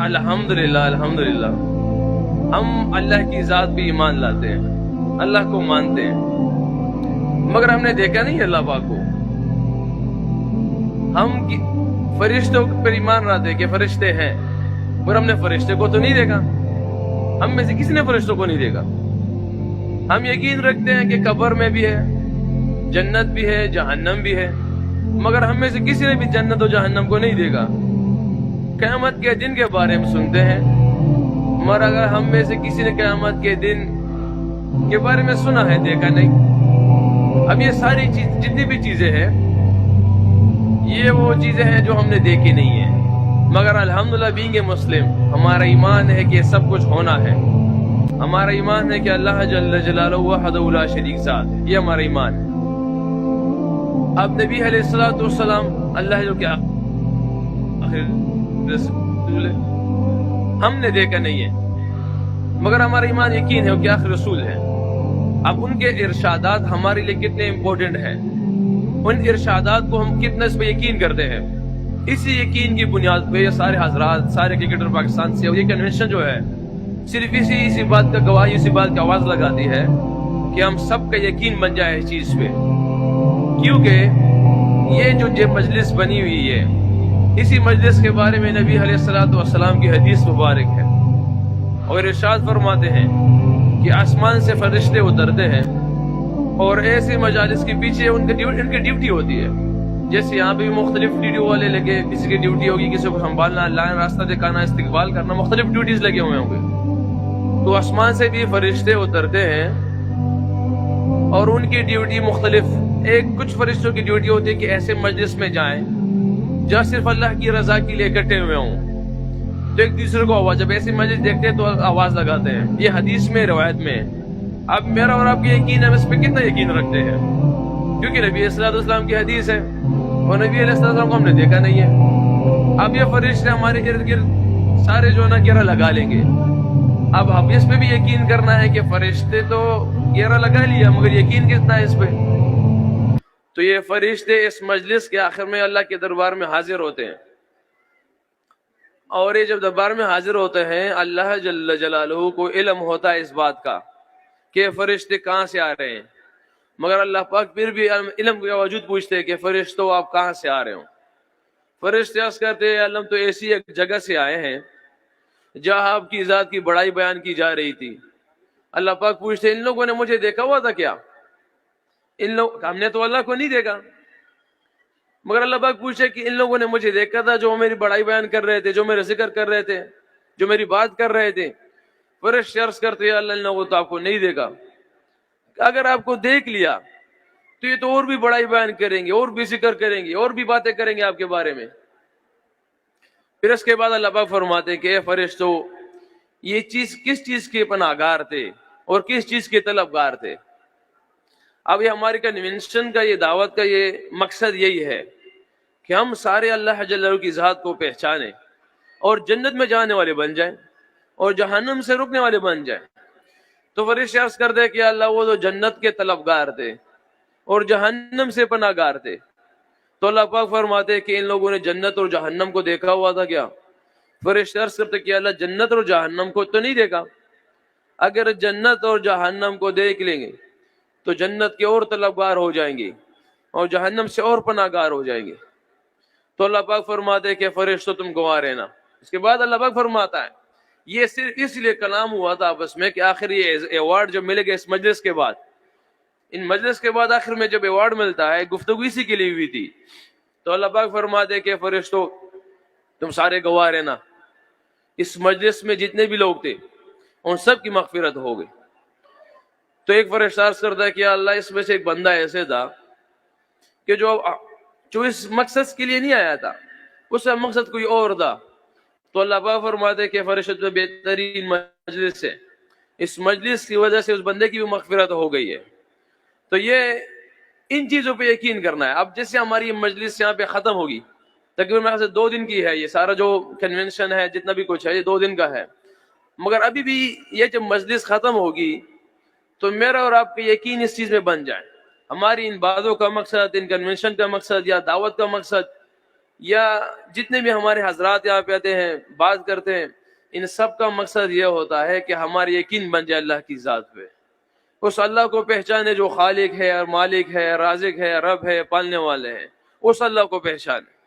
الحمدللہ الحمدللہ ہم اللہ کی ذات بھی ایمان لاتے ہیں، اللہ کو مانتے ہیں، مگر ہم نے دیکھا نہیں اللہ پاک کو. ہم فرشتوں پر ایمان لاتے کہ فرشتے ہیں، پر ہم نے فرشتے کو تو نہیں دیکھا. ہم میں سے کسی نے فرشتوں کو نہیں دیکھا. ہم یقین رکھتے ہیں کہ قبر میں بھی ہے، جنت بھی ہے، جہنم بھی ہے، مگر ہم میں سے کسی نے بھی جنت و جہنم کو نہیں دیکھا. قیامت کے دن کے بارے میں سنتے ہیں، مگر اگر ہم میں سے کسی نے قیامت کے دن کے بارے میں سنا ہے، دیکھا نہیں. اب یہ ساری چیز جتنی بھی چیزیں ہیں، یہ وہ چیزیں ہیں جو ہم نے دیکھی نہیں ہیں. مگر الحمدللہ بینگ اے مسلم ہمارا ایمان ہے کہ یہ سب کچھ ہونا ہے. ہمارا ایمان ہے کہ اللہ جل جلالہ وحدہ لا شریک ذات، یہ ہمارا ایمان ہے. اب نبی علیہ الصلوۃ والسلام اللہ جو کہ آخر رسول ہے، ہم نے دیکھا نہیں ہے، مگر ہمارا ایمان یقین ہے کہ آخر رسول ہے. اب ان کے ارشادات ہمارے لیے کتنے امپورٹنٹ ہیں، ان ارشادات کو ہم کتنا اس پہ یقین کرتے ہیں. اسی یقین کی بنیاد پہ یہ سارے حضرات، سارے کرکٹر پاکستان سے، اور یہ کنونشن جو ہے صرف اسی بات کا گواہی، اسی بات کی آواز لگاتی ہے کہ ہم سب کا یقین بن جائے اس چیز پہ. کیونکہ یہ جو مجلس بنی ہوئی ہے، اسی مجلس کے بارے میں نبی علیہ الصلوۃ والسلام کی حدیث مبارک ہے، اور ارشاد فرماتے ہیں کہ آسمان سے فرشتے اترتے ہیں، اور ایسے مجالس کے پیچھے ان کی ڈیوٹی ہوتی ہے. جیسے یہاں پہ بھی مختلف ڈیوٹی والے لگے، کسی کی ڈیوٹی ہوگی کسی کو سنبھالنا، لائن راستہ دکھانا، استقبال کرنا، مختلف ڈیوٹیز لگے ہوئے ہوں گے. تو آسمان سے بھی فرشتے اترتے ہیں اور ان کی ڈیوٹی مختلف. کچھ فرشتوں کی ڈیوٹی ہوتی ہے کہ ایسے مجلس میں جائیں جہاں صرف اللہ کی رضا کے لیے اکٹھے ہوئے ہوں، تو ایک دوسرے کو آواز، جب ایسی مجلس دیکھتے ہیں تو آواز لگاتے ہیں. یہ حدیث میں، روایت میں. اب میرا اور آپ کی یقین ہے، ہم اس پہ کتنا یقین رکھتے ہیں، کیونکہ نبی علیہ السلام کی حدیث ہے اور نبی علیہ السلام کو ہم نے دیکھا نہیں ہے. اب یہ فرشتے ہمارے ارد گرد سارے جو ہے نا گھیرا لگا لیں گے. اب ہم اس پہ بھی یقین کرنا ہے کہ فرشتے تو گھیرا لگا لیا، مگر یقین کتنا ہے اس پہ. تو یہ فرشتے اس مجلس کے آخر میں اللہ کے دربار میں حاضر ہوتے ہیں، اور یہ جب دربار میں حاضر ہوتے ہیں، اللہ جل جلالہ کو علم ہوتا ہے اس بات کا کہ فرشتے کہاں سے آ رہے ہیں. مگر اللہ پاک پھر بھی علم کے باوجود پوچھتے ہیں کہ فرشتوں آپ کہاں سے آ رہے ہو. فرشتے عرض کرتے ہیں اللہ تو ایسی ایک جگہ سے آئے ہیں جہاں آپ کی ذات کی بڑائی بیان کی جا رہی تھی. اللہ پاک پوچھتے ہیں ان لوگوں نے مجھے دیکھا ہوا تھا کیا؟ ہم نے تو اللہ کو نہیں دیکھا، مگر اللہ پاک پوچھے کہ ان لوگوں نے مجھے دیکھا تھا جو میری بڑائی بیان کر رہے تھے، جو میرے ذکر کر رہے تھے، جو میری بات کر رہے تھے. فرشتے عرض کرتے ہیں اللہ ان لوگوں تو آپ کو نہیں دیکھا. اگر آپ کو دیکھ لیا تو یہ تو اور بھی بڑائی بیان کریں گے، اور بھی ذکر کریں گے، اور بھی باتیں کریں گے آپ کے بارے میں. پھر اس کے بعد اللہ پاک فرماتے ہیں کہ اے فرشتو، یہ چیز کس چیز کے پناہ گار تھے اور کس چیز کے طلبگار تھے. اب یہ ہماری کنونشن کا، یہ دعوت کا یہ مقصد یہی ہے کہ ہم سارے اللہ جل جلالہ کی ذات کو پہچانیں اور جنت میں جانے والے بن جائیں اور جہنم سے رکنے والے بن جائیں. تو فرشتے عرض کر دے کہ اللہ وہ تو جنت کے طلبگار تھے اور جہنم سے پناہ گار تھے. تو اللہ پاک فرماتے کہ ان لوگوں نے جنت اور جہنم کو دیکھا ہوا تھا کیا؟ فرشتے عرض کرتے کہ اللہ جنت اور جہنم کو تو نہیں دیکھا. اگر جنت اور جہنم کو دیکھ لیں گے تو جنت کے اور طلبگار ہو جائیں گے اور جہنم سے اور پناہ گار ہو جائیں گے. تو اللہ پاک فرماتے کہ فرشتوں تم گواہ رہنا. اس کے بعد اللہ پاک فرماتا ہے یہ صرف اس لیے کلام ہوا تھا آپس میں کہ آخر یہ ایوارڈ جب ملے گا اس مجلس کے بعد، ان مجلس کے بعد آخر میں جب ایوارڈ ملتا ہے، گفتگو اسی کے لیے ہوئی تھی. تو اللہ پاک فرماتے کہ فرشتوں تم سارے گواہ رہنا، اس مجلس میں جتنے بھی لوگ تھے ان سب کی مغفرت ہو گئی. تو ایک فرشتہ عرض کرتا ہے کہ اللہ اس میں سے ایک بندہ ایسے تھا کہ جو اس مقصد کے لیے نہیں آیا تھا، اس کا مقصد کوئی اور تھا. تو اللہ پاک فرماتے کہ فرشتوں میں بہترین مجلس ہے، اس مجلس کی وجہ سے اس بندے کی بھی مغفرت ہو گئی ہے. تو یہ ان چیزوں پہ یقین کرنا ہے. اب جیسے ہماری یہ مجلس یہاں پہ ختم ہوگی، تقریباً میرے خیال سے 2 دن کی ہے، یہ سارا جو کنونشن ہے جتنا بھی کچھ ہے یہ 2 دن کا ہے. مگر ابھی بھی یہ جب مجلس ختم ہوگی تو میرا اور آپ کا یقین اس چیز میں بن جائے. ہماری ان باتوں کا مقصد، ان کنونشن کا مقصد یا دعوت کا مقصد یا جتنے بھی ہمارے حضرات یہاں پہ آتے ہیں بات کرتے ہیں، ان سب کا مقصد یہ ہوتا ہے کہ ہماری یقین بن جائے اللہ کی ذات پہ، اس اللہ کو پہچانے جو خالق ہے اور مالک ہے، رازق ہے، رب ہے، پالنے والے ہیں، اس اللہ کو پہچانے۔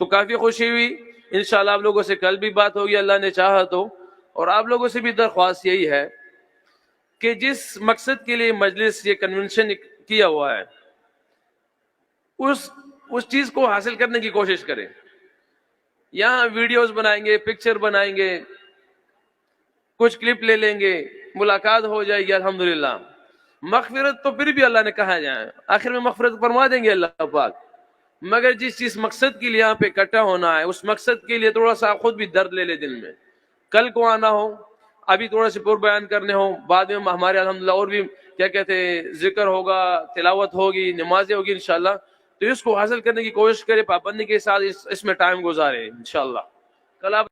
تو کافی خوشی ہوئی، انشاءاللہ آپ لوگوں سے کل بھی بات ہوگی اللہ نے چاہا تو، اور آپ لوگوں سے بھی درخواست یہی ہے کہ جس مقصد کے لیے مجلس یہ کنونشن کیا ہوا ہے اس چیز کو حاصل کرنے کی کوشش کریں۔ یہاں ویڈیوز بنائیں گے، پکچر بنائیں گے، کچھ کلپ لے لیں گے، ملاقات ہو جائے گی الحمدللہ۔ مغفرت تو پھر بھی اللہ نے کہا جائے، آخر میں مغفرت فرما دیں گے اللہ پاک، مگر جس مقصد کے لیے یہاں پہ اکٹھا ہونا ہے اس مقصد کے لیے تھوڑا سا خود بھی درد لے لے دل میں۔ کل کو آنا ہو، ابھی تھوڑا سے پر بیان کرنے ہوں، بعد میں ہمارے الحمدللہ اور بھی کیا کہتے ہیں ذکر ہوگا، تلاوت ہوگی، نمازیں ہوگی انشاءاللہ، تو اس کو حاصل کرنے کی کوشش کرے، پابندی کے ساتھ اس میں ٹائم گزارے انشاءاللہ۔ کل آپ